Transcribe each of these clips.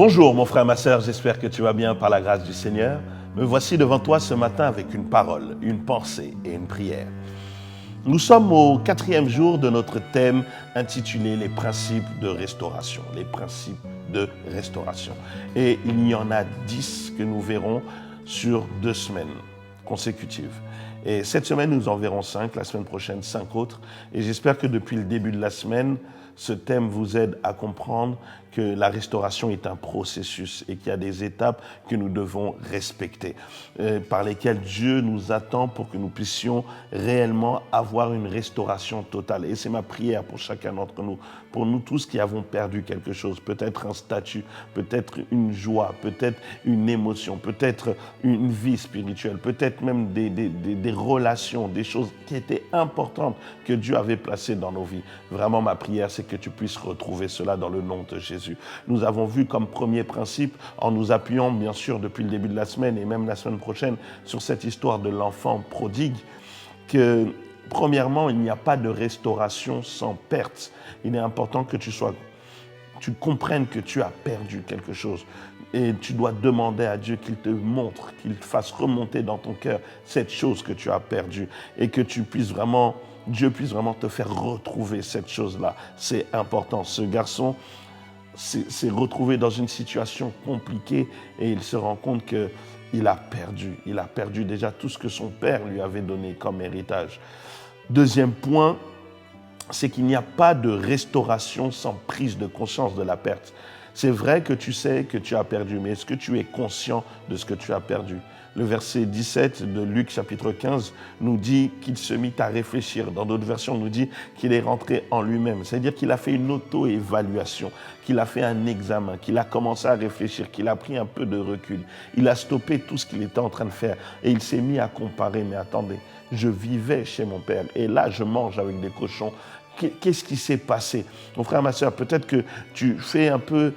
Bonjour mon frère, ma sœur, j'espère que tu vas bien par la grâce du Seigneur. Me voici devant toi ce matin avec une parole, une pensée et une prière. Nous sommes au 4e jour de notre thème intitulé « Les principes de restauration ». Les principes de restauration. Et il y en a 10 que nous verrons sur 2 semaines consécutives. Et cette semaine, nous en verrons 5, la semaine prochaine 5 autres. Et j'espère que depuis le début de la semaine, ce thème vous aide à comprendre que la restauration est un processus et qu'il y a des étapes que nous devons respecter, par lesquelles Dieu nous attend pour que nous puissions réellement avoir une restauration totale. Et c'est ma prière pour chacun d'entre nous, pour nous tous qui avons perdu quelque chose, peut-être un statut, peut-être une joie, peut-être une émotion, peut-être une vie spirituelle, peut-être même des relations, des choses qui étaient importantes que Dieu avait placées dans nos vies. Vraiment, ma prière, c'est que tu puisses retrouver cela dans le nom de Jésus. Nous avons vu comme premier principe, en nous appuyant bien sûr depuis le début de la semaine et même la semaine prochaine sur cette histoire de l'enfant prodigue, que premièrement, il n'y a pas de restauration sans perte. Il est important que tu comprennes que tu as perdu quelque chose. Et tu dois demander à Dieu qu'il te montre, qu'il fasse remonter dans ton cœur cette chose que tu as perdue et que Dieu puisse vraiment te faire retrouver cette chose-là. C'est important. Ce garçon s'est retrouvé dans une situation compliquée et il se rend compte qu'il a perdu. Il a perdu déjà tout ce que son père lui avait donné comme héritage. Deuxième point, c'est qu'il n'y a pas de restauration sans prise de conscience de la perte. C'est vrai que tu sais que tu as perdu, mais est-ce que tu es conscient de ce que tu as perdu? Le verset 17 de Luc chapitre 15 nous dit qu'il se mit à réfléchir. Dans d'autres versions, nous dit qu'il est rentré en lui-même. C'est-à-dire qu'il a fait une auto-évaluation, qu'il a fait un examen, qu'il a commencé à réfléchir, qu'il a pris un peu de recul. Il a stoppé tout ce qu'il était en train de faire et il s'est mis à comparer. Mais attendez, je vivais chez mon père et là, je mange avec des cochons. Qu'est-ce qui s'est passé? Mon frère, ma soeur, peut-être que tu te fais un peu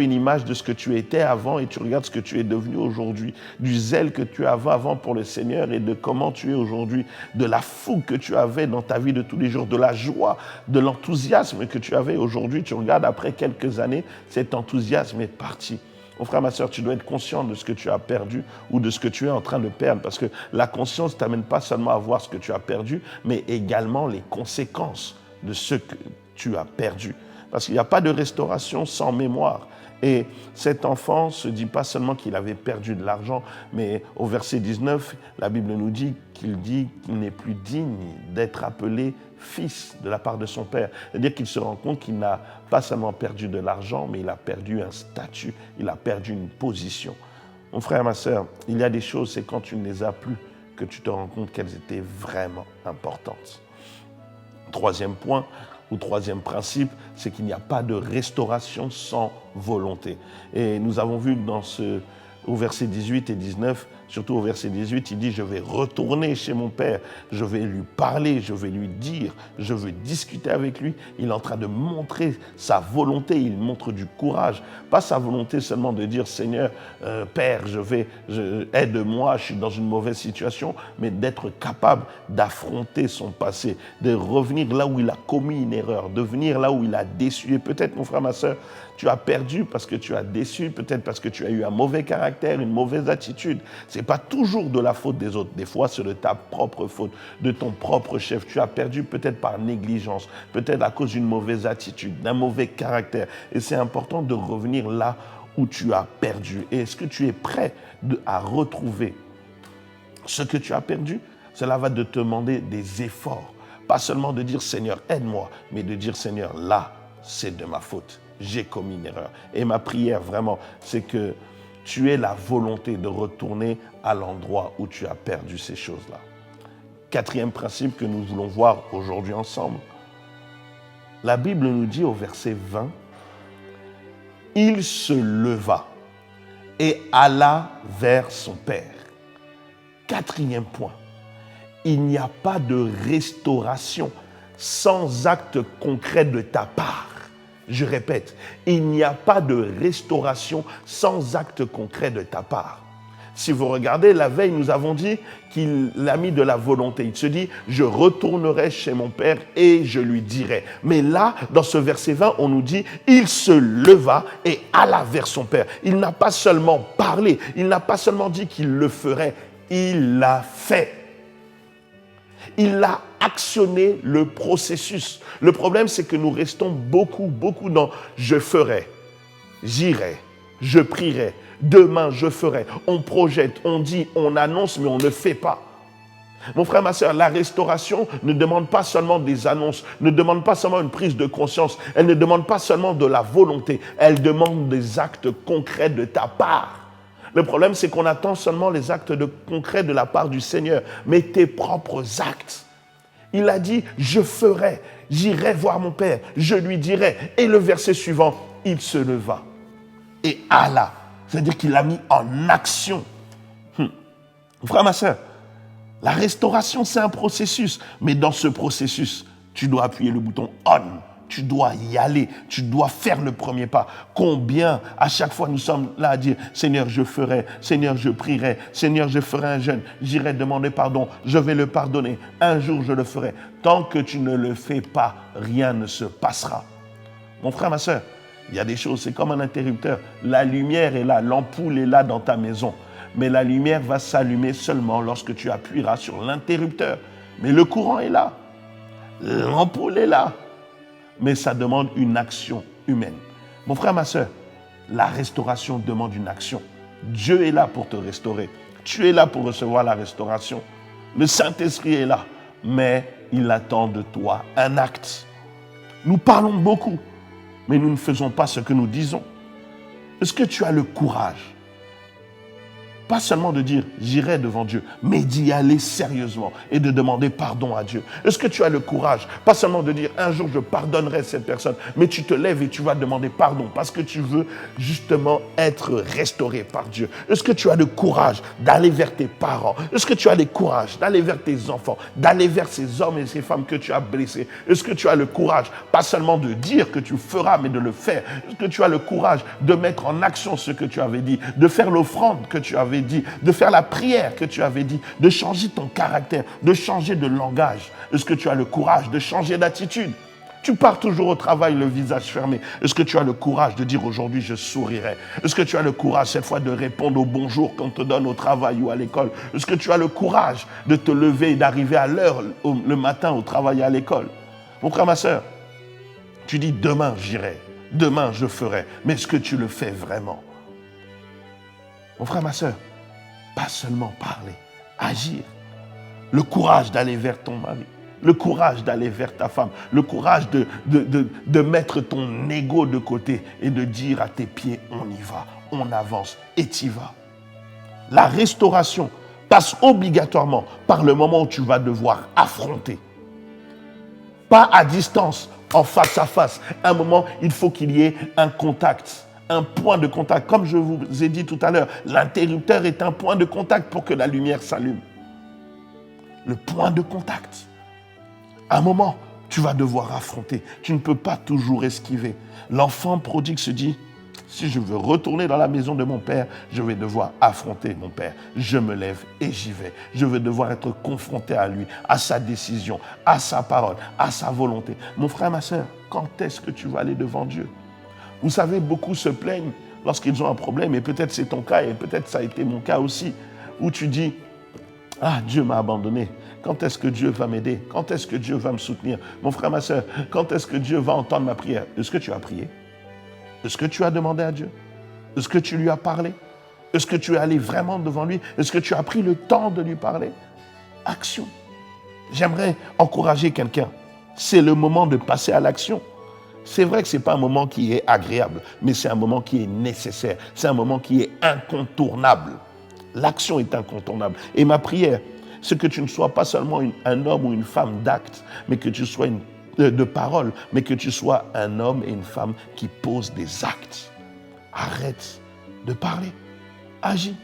une image de ce que tu étais avant et tu regardes ce que tu es devenu aujourd'hui, du zèle que tu avais avant pour le Seigneur et de comment tu es aujourd'hui, de la fougue que tu avais dans ta vie de tous les jours, de la joie, de l'enthousiasme que tu avais aujourd'hui. Tu regardes après quelques années, cet enthousiasme est parti. Mon frère, ma soeur, tu dois être conscient de ce que tu as perdu ou de ce que tu es en train de perdre, parce que la conscience ne t'amène pas seulement à voir ce que tu as perdu, mais également les conséquences de ce que tu as perdu. Parce qu'il n'y a pas de restauration sans mémoire. Et cet enfant ne se dit pas seulement qu'il avait perdu de l'argent, mais au verset 19, la Bible nous dit qu'il n'est plus digne d'être appelé fils de la part de son père. C'est-à-dire qu'il se rend compte qu'il n'a pas seulement perdu de l'argent, mais il a perdu un statut, il a perdu une position. Mon frère, ma sœur, il y a des choses, c'est quand tu ne les as plus que tu te rends compte qu'elles étaient vraiment importantes. Troisième point, ou troisième principe, c'est qu'il n'y a pas de restauration sans volonté. Et nous avons vu au verset 18 et 19, surtout au verset 18, il dit « Je vais retourner chez mon père, je vais lui parler, je vais lui dire, je veux discuter avec lui. » Il est en train de montrer sa volonté, il montre du courage. Pas sa volonté seulement de dire « Seigneur, Père, aide-moi, je suis dans une mauvaise situation », mais d'être capable d'affronter son passé, de revenir là où il a commis une erreur, de venir là où il a déçu. Et peut-être, mon frère, ma soeur, tu as perdu parce que tu as déçu, peut-être parce que tu as eu un mauvais caractère, une mauvaise attitude. Ce n'est pas toujours de la faute des autres. Des fois, c'est de ta propre faute, de ton propre chef. Tu as perdu peut-être par négligence, peut-être à cause d'une mauvaise attitude, d'un mauvais caractère. Et c'est important de revenir là où tu as perdu. Et est-ce que tu es prêt à retrouver ce que tu as perdu? Cela va te demander des efforts. Pas seulement de dire « Seigneur, aide-moi », mais de dire « Seigneur, là, c'est de ma faute. J'ai commis une erreur. » Et ma prière, vraiment, c'est que tu aies la volonté de retourner à l'endroit où tu as perdu ces choses-là. Quatrième principe que nous voulons voir aujourd'hui ensemble. La Bible nous dit au verset 20, « Il se leva et alla vers son père. » Quatrième point. Il n'y a pas de restauration sans acte concret de ta part. Je répète, il n'y a pas de restauration sans acte concret de ta part. Si vous regardez, la veille, nous avons dit qu'il a mis de la volonté. Il se dit, je retournerai chez mon père et je lui dirai. Mais là, dans ce verset 20, on nous dit, il se leva et alla vers son père. Il n'a pas seulement parlé, il n'a pas seulement dit qu'il le ferait, il l'a fait. Il a actionné le processus. Le problème, c'est que nous restons beaucoup dans « je ferai »,« j'irai »,« je prierai »,« demain je ferai ». On projette, on dit, on annonce, mais on ne fait pas. Mon frère, ma soeur, la restauration ne demande pas seulement des annonces, ne demande pas seulement une prise de conscience, elle ne demande pas seulement de la volonté, elle demande des actes concrets de ta part. Le problème, c'est qu'on attend seulement les actes concrets de la part du Seigneur, mais tes propres actes. Il a dit, je ferai, j'irai voir mon Père, je lui dirai. Et le verset suivant, il se leva et alla. C'est-à-dire qu'il l'a mis en action. Frère, ma soeur, la restauration, c'est un processus. Mais dans ce processus, tu dois appuyer le bouton on. Tu dois y aller, tu dois faire le premier pas. Combien, à chaque fois, nous sommes là à dire, Seigneur, je ferai, Seigneur, je prierai, Seigneur, je ferai un jeûne, j'irai demander pardon, je vais le pardonner, un jour je le ferai. Tant que tu ne le fais pas, rien ne se passera. Mon frère, ma soeur, il y a des choses, c'est comme un interrupteur. La lumière est là, l'ampoule est là dans ta maison. Mais la lumière va s'allumer seulement lorsque tu appuieras sur l'interrupteur. Mais le courant est là, l'ampoule est là. Mais ça demande une action humaine. Mon frère, ma soeur, la restauration demande une action. Dieu est là pour te restaurer. Tu es là pour recevoir la restauration. Le Saint-Esprit est là, mais il attend de toi un acte. Nous parlons beaucoup, mais nous ne faisons pas ce que nous disons. Est-ce que tu as le courage? Pas seulement de dire j'irai devant Dieu, mais d'y aller sérieusement et de demander pardon à Dieu. Est-ce que tu as le courage? Pas seulement de dire un jour je pardonnerai cette personne, mais tu te lèves et tu vas demander pardon parce que tu veux justement être restauré par Dieu. Est-ce que tu as le courage d'aller vers tes parents? Est-ce que tu as le courage d'aller vers tes enfants, d'aller vers ces hommes et ces femmes que tu as blessés? Est-ce que tu as le courage, pas seulement de dire que tu feras, mais de le faire? Est-ce que tu as le courage de mettre en action ce que tu avais dit, de faire l'offrande que tu avais dit, de faire la prière que tu avais dit, de changer ton caractère, de changer de langage? Est-ce que tu as le courage de changer d'attitude? Tu pars toujours au travail le visage fermé. Est-ce que tu as le courage de dire aujourd'hui je sourirai? Est-ce que tu as le courage cette fois de répondre au bonjour qu'on te donne au travail ou à l'école? Est-ce que tu as le courage de te lever et d'arriver à l'heure le matin au travail et à l'école? Mon frère, ma soeur, tu dis demain j'irai, demain je ferai, mais est-ce que tu le fais vraiment? Mon frère, ma soeur, pas seulement parler, agir. Le courage d'aller vers ton mari, le courage d'aller vers ta femme, le courage de mettre ton ego de côté et de dire à tes pieds, on y va, on avance et t'y vas. La restauration passe obligatoirement par le moment où tu vas devoir affronter. Pas à distance, en face à face. À un moment, il faut qu'il y ait un contact. Un point de contact. Comme je vous ai dit tout à l'heure, l'interrupteur est un point de contact pour que la lumière s'allume. Le point de contact. À un moment, tu vas devoir affronter. Tu ne peux pas toujours esquiver. L'enfant prodigue se dit, si je veux retourner dans la maison de mon père, je vais devoir affronter mon père. Je me lève et j'y vais. Je vais devoir être confronté à lui, à sa décision, à sa parole, à sa volonté. Mon frère, ma soeur, quand est-ce que tu vas aller devant Dieu? Vous savez, beaucoup se plaignent lorsqu'ils ont un problème, et peut-être c'est ton cas, et peut-être ça a été mon cas aussi, où tu dis, ah, Dieu m'a abandonné. Quand est-ce que Dieu va m'aider? Quand est-ce que Dieu va me soutenir? Mon frère, ma soeur, quand est-ce que Dieu va entendre ma prière? Est-ce que tu as prié? Est-ce que tu as demandé à Dieu? Est-ce que tu lui as parlé? Est-ce que tu es allé vraiment devant lui? Est-ce que tu as pris le temps de lui parler? Action. J'aimerais encourager quelqu'un. C'est le moment de passer à l'action. C'est vrai que ce n'est pas un moment qui est agréable, mais c'est un moment qui est nécessaire. C'est un moment qui est incontournable. L'action est incontournable. Et ma prière, c'est que tu ne sois pas seulement un homme ou une femme d'actes, mais que tu sois de parole, mais que tu sois un homme et une femme qui posent des actes. Arrête de parler. Agis.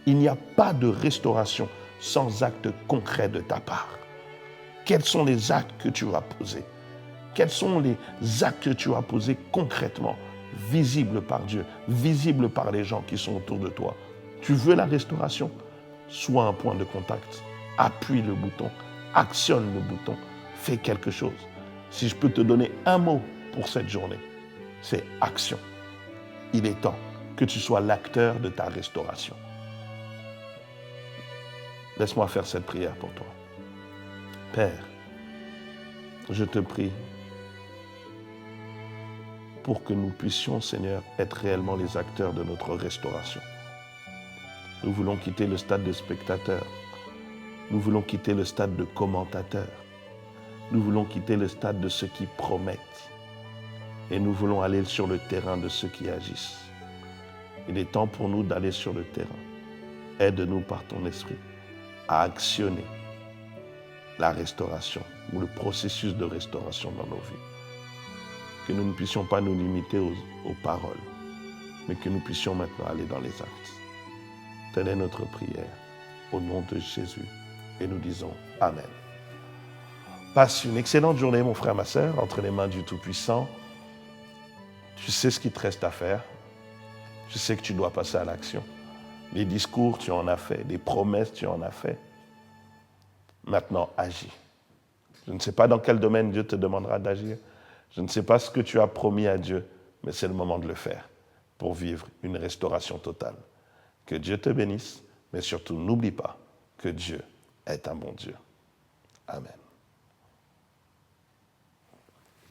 Il n'y a pas de restauration sans acte concret de ta part. Quels sont les actes que tu vas poser? Quels sont les actes que tu vas poser concrètement, visibles par Dieu, visibles par les gens qui sont autour de toi? Tu veux la restauration? Sois un point de contact. Appuie le bouton. Actionne le bouton. Fais quelque chose. Si je peux te donner un mot pour cette journée, c'est action. Il est temps que tu sois l'acteur de ta restauration. Laisse-moi faire cette prière pour toi. Père, je te prie pour que nous puissions, Seigneur, être réellement les acteurs de notre restauration. Nous voulons quitter le stade de spectateurs. Nous voulons quitter le stade de commentateurs. Nous voulons quitter le stade de ceux qui promettent. Et nous voulons aller sur le terrain de ceux qui agissent. Il est temps pour nous d'aller sur le terrain. Aide-nous par ton esprit à actionner la restauration ou le processus de restauration dans nos vies. Que nous ne puissions pas nous limiter aux paroles, mais que nous puissions maintenant aller dans les actes. Telle est notre prière, au nom de Jésus. Et nous disons Amen. Passe une excellente journée, mon frère, ma sœur, entre les mains du Tout-Puissant. Tu sais ce qu'il te reste à faire. Je sais que tu dois passer à l'action. Les discours, tu en as fait. Les promesses, tu en as fait. Maintenant, agis. Je ne sais pas dans quel domaine Dieu te demandera d'agir. Je ne sais pas ce que tu as promis à Dieu, mais c'est le moment de le faire pour vivre une restauration totale. Que Dieu te bénisse, mais surtout n'oublie pas que Dieu est un bon Dieu. Amen.